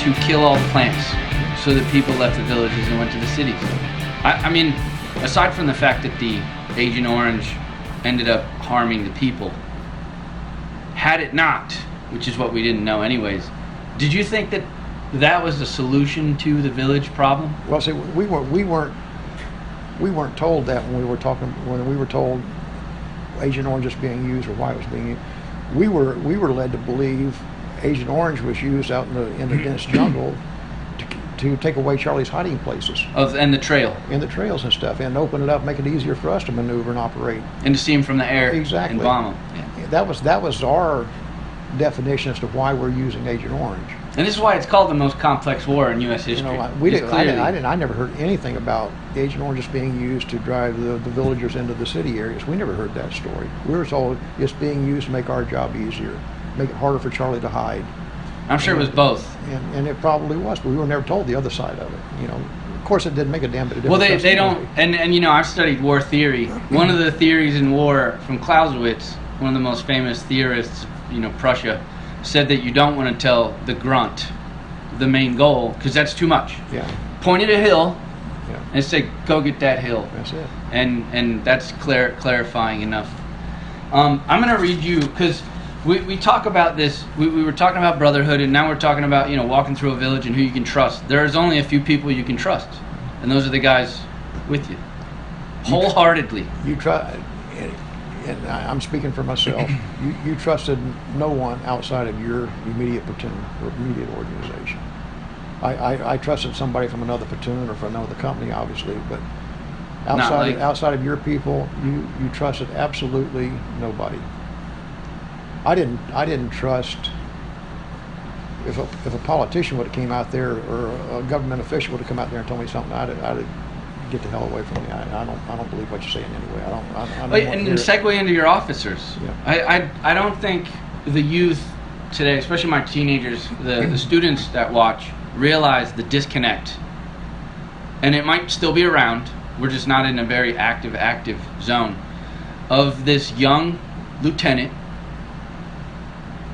to kill all the plants so that people left the villages and went to the cities. I mean, aside from the fact that the Agent Orange ended up harming the people, had it not, which is what we didn't know anyways, did you think that that was the solution to the village problem? Well, see, we weren't told that when we were told Agent Orange was being used or why it was being used. We were led to believe Agent Orange was used out in the dense jungle to take away Charlie's hiding places. And the trail. And the trails and stuff, and open it up, make it easier for us to maneuver and operate. And to see him from the air. Exactly. And bomb him. Yeah. That was our definition as to why we're using Agent Orange. And this is why it's called the most complex war in U.S. history. You know, I never heard anything about Agent Orange just being used to drive the villagers into the city areas. We never heard that story. We were told it's being used to make our job easier, make it harder for Charlie to hide. I'm sure it was both. And it probably was, but we were never told the other side of it. You know, of course, it didn't make a damn bit of difference. Well, they don't, and you know, I've studied war theory. One of the theories in war from Clausewitz, one of the most famous theorists, you know, Prussia, said that you don't want to tell the grunt the main goal because that's too much. Yeah. Point at a hill, yeah, and say, go get that hill. That's it. And that's clarifying enough. I'm going to read you, because we talk about this, we were talking about brotherhood, and now we're talking about, you know, walking through a village and who you can trust. There's only a few people you can trust, and those are the guys with you. Wholeheartedly. You try, and I'm speaking for myself, you trusted no one outside of your immediate platoon or immediate organization. I trusted somebody from another platoon or from another company, obviously, but outside of your people, you trusted absolutely nobody. I didn't trust if a politician would have came out there or a government official would have come out there and told me something, I'd get the hell away from me. I don't believe what you're saying anyway. I don't and segue into your officers. Yeah. I don't think the youth today, especially my teenagers, the students that watch, realize the disconnect. And it might still be around. We're just not in a very active zone of this young lieutenant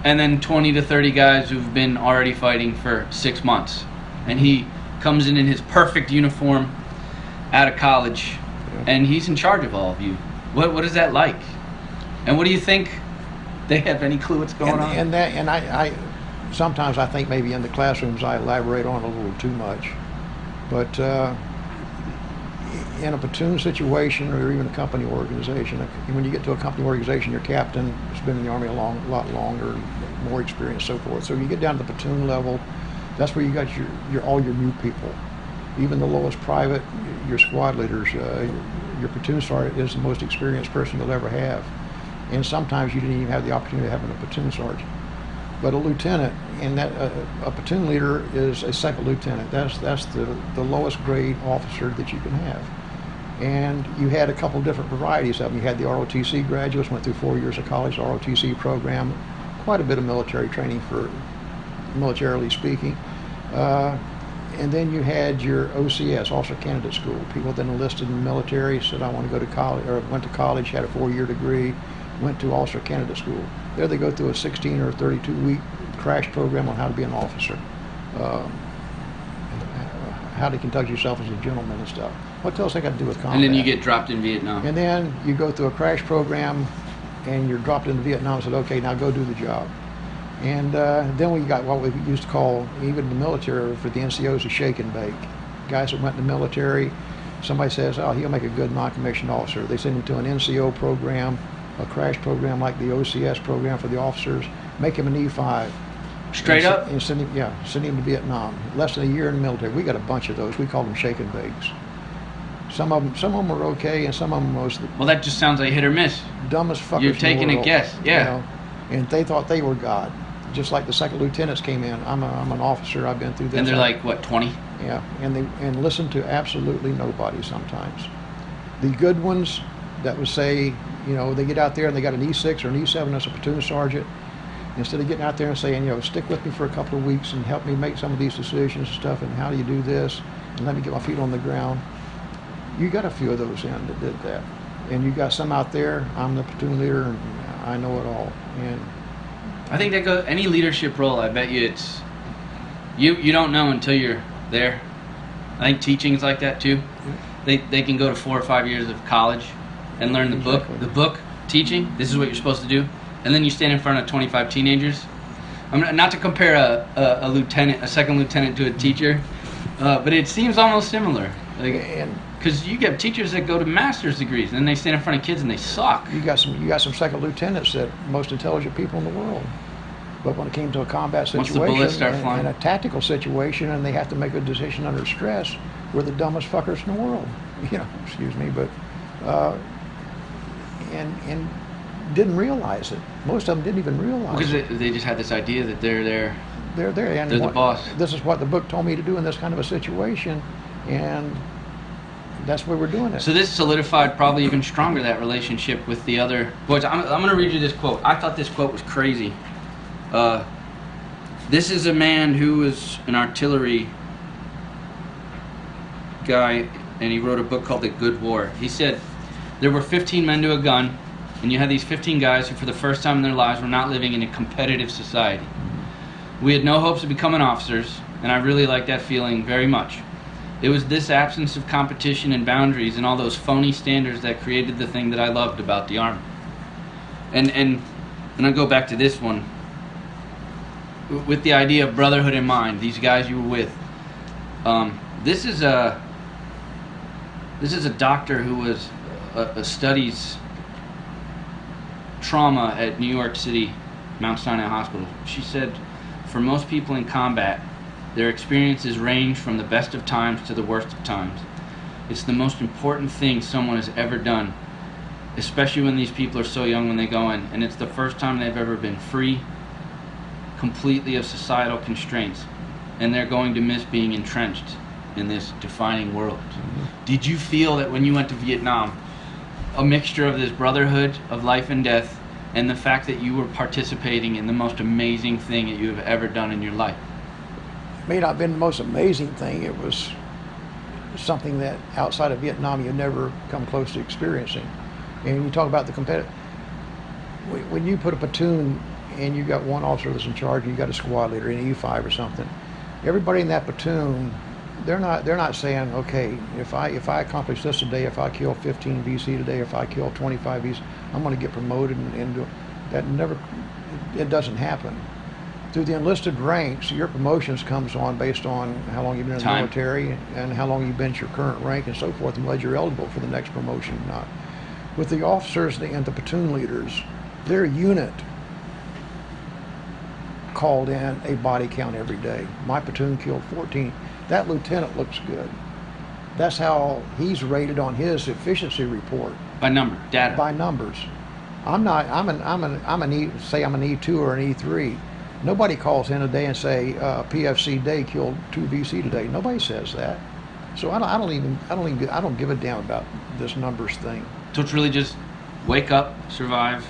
and then 20 to 30 guys who've been already fighting for 6 months. And he comes in his perfect uniform out of college, and he's in charge of all of you. What is that like? And what do you think? They have any clue what's going on? And I sometimes I think maybe in the classrooms I elaborate on a little too much, but in a platoon situation or even a company organization, when you get to a company organization, your captain has been in the Army a lot longer, more experience, so forth. So you get down to the platoon level, that's where you got all your new people. Even the lowest private, your squad leaders, your platoon sergeant is the most experienced person you'll ever have. And sometimes you didn't even have the opportunity of having a platoon sergeant. But a lieutenant, and that a platoon leader is a second lieutenant. That's the lowest grade officer that you can have. And you had a couple different varieties of them. You had the ROTC graduates, went through 4 years of college, ROTC program, quite a bit of military training for militarily speaking. And then you had your OCS, Officer Candidate School. People that enlisted in the military said, I want to go to college, or went to college, had a 4-year degree, went to Officer Candidate School. There they go through a 16 or 32-week crash program on how to be an officer, how to conduct yourself as a gentleman and stuff. What else they got to do with combat? And then you get dropped in Vietnam. And then you go through a crash program, and you're dropped into Vietnam and said, okay, now go do the job. And then we got what we used to call, even in the military, for the NCOs, a shake and bake. Guys that went in the military, somebody says, oh, he'll make a good non-commissioned officer. They send him to an NCO program, a crash program like the OCS program for the officers, make him an E5. Straight up? And send him to Vietnam. Less than a year in the military. We got a bunch of those. We call them shake and bakes. Some of them were okay, and some of them was well, that just sounds like hit or miss. Dumbest fuckers. You're taking a guess, yeah. You know, and they thought they were God. Just like the second lieutenants came in. I'm an officer. I've been through this. And they're like, what, 20? Yeah, and listen to absolutely nobody sometimes. The good ones that would say, you know, they get out there and they got an E6 or an E7 as a platoon sergeant. Instead of getting out there and saying, you know, stick with me for a couple of weeks and help me make some of these decisions and stuff, and how do you do this, and let me get my feet on the ground. You got a few of those in that did that. And you got some out there, I'm the platoon leader and I know it all. And I think that goes, any leadership role, I bet you it's You don't know until you're there. I think teaching is like that too. They can go to 4 or 5 years of college and learn the book teaching. This is what you're supposed to do, and then you stand in front of 25 teenagers. Not to compare a second lieutenant to a teacher, but it seems almost similar. Because you get teachers that go to master's degrees, and then they stand in front of kids and they suck. You got some second lieutenants that most intelligent people in the world. But when it came to a combat situation Once the bullets start flying, and a tactical situation, and they have to make a decision under stress, we're the dumbest fuckers in the world. Excuse me, but and didn't realize it. Most of them didn't even realize because it. They just had this idea that they're there. They're there, and they're the boss. This is what the book told me to do in this kind of a situation, and that's where we're doing it. So this solidified probably even stronger that relationship with the other boys. I'm going to read you this quote. I thought this quote was crazy. This is a man who was an artillery guy, and he wrote a book called The Good War. He said, there were 15 men to a gun, and you had these 15 guys who for the first time in their lives were not living in a competitive society. We had no hopes of becoming officers, and I really liked that feeling very much. It was this absence of competition and boundaries and all those phony standards that created the thing that I loved about the Army. And I go back to this one. With the idea of brotherhood in mind, these guys you were with. This is a doctor who was studies trauma at New York City Mount Sinai Hospital. She said, for most people in combat, their experiences range from the best of times to the worst of times. It's the most important thing someone has ever done, especially when these people are so young when they go in, and it's the first time they've ever been free completely of societal constraints, and they're going to miss being entrenched in this defining world. Mm-hmm. Did you feel that when you went to Vietnam, a mixture of this brotherhood of life and death and the fact that you were participating in the most amazing thing that you have ever done in your life? It may not have been the most amazing thing. It was something that outside of Vietnam you never come close to experiencing. And you talk about the competitive, when you put a platoon and you got one officer that's in charge, and you got a squad leader in E5 or something, everybody in that platoon, they're not saying, okay, if I accomplish this today, if I kill 15 VC today, if I kill 25 VC, I'm going to get promoted and do that. It doesn't happen. Through the enlisted ranks, your promotions comes on based on how long you've been in the military and how long you've been at your current rank and so forth, and whether you're eligible for the next promotion or not. With the officers and the platoon leaders, their unit called in a body count every day. My platoon killed 14. That lieutenant looks good. That's how he's rated on his efficiency report. By number, data. By numbers. I'm an E2 or an E3. Nobody calls in a day and say PFC day killed 2 VC today. Nobody says that. So I don't give a damn about this numbers thing. So it's really just wake up, survive,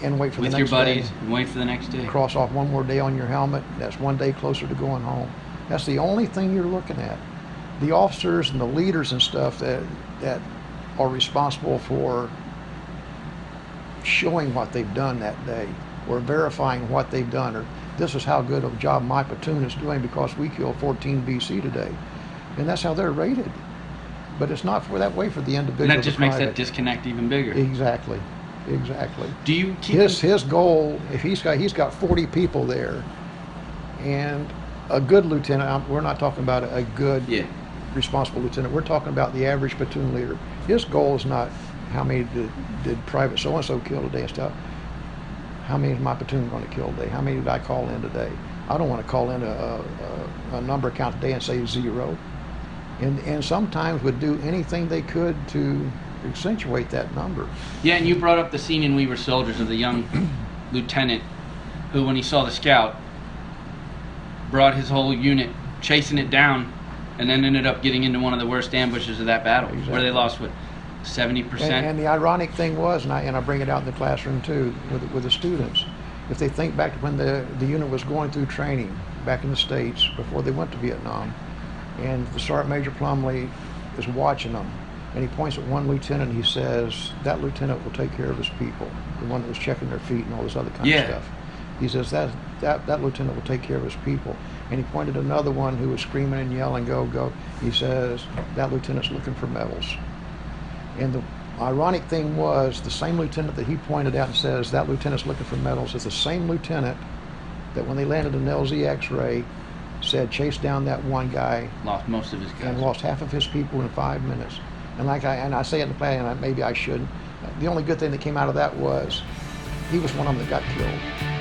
and wait for the next day. With your buddies, day. And wait for the next day. Cross off one more day on your helmet. That's one day closer to going home. That's the only thing you're looking at. The officers and the leaders and stuff that are responsible for showing what they've done that day, or verifying what they've done, or this is how good of a job my platoon is doing because we killed 14 VC today. And that's how they're rated. But it's not for that way for the individual. And that just makes that disconnect even bigger. Exactly. Do you keep his goal? If he's got 40 people there, and a good lieutenant, we're not talking about a good responsible lieutenant. We're talking about the average platoon leader. His goal is not how many did Private so and so kill today and stuff. How many is my platoon going to kill today? How many did I call in today? I don't want to call in a number count today and say 0. And sometimes would do anything they could to accentuate that number. Yeah, and you brought up the scene in We Were Soldiers of the young lieutenant who, when he saw the scout, brought his whole unit chasing it down, and then ended up getting into one of the worst ambushes of that battle, where they lost, 70%? And the ironic thing was, and I bring it out in the classroom too, with the students, if they think back to when the unit was going through training back in the States before they went to Vietnam, and the Sergeant Major Plumley is watching them, and he points at one lieutenant and he says, that lieutenant will take care of his people, the one that was checking their feet and all this other kind of stuff. He says that lieutenant will take care of his people. And he pointed at another one who was screaming and yelling, go, go. He says, that lieutenant's looking for medals. And the ironic thing was, the same lieutenant that he pointed out and says, that lieutenant's looking for medals, is the same lieutenant that when they landed an LZ X-ray said chase down that one guy. Lost most of his guys. And lost half of his people in 5 minutes. And I say it in the plan, and maybe I shouldn't. The only good thing that came out of that was he was one of them that got killed.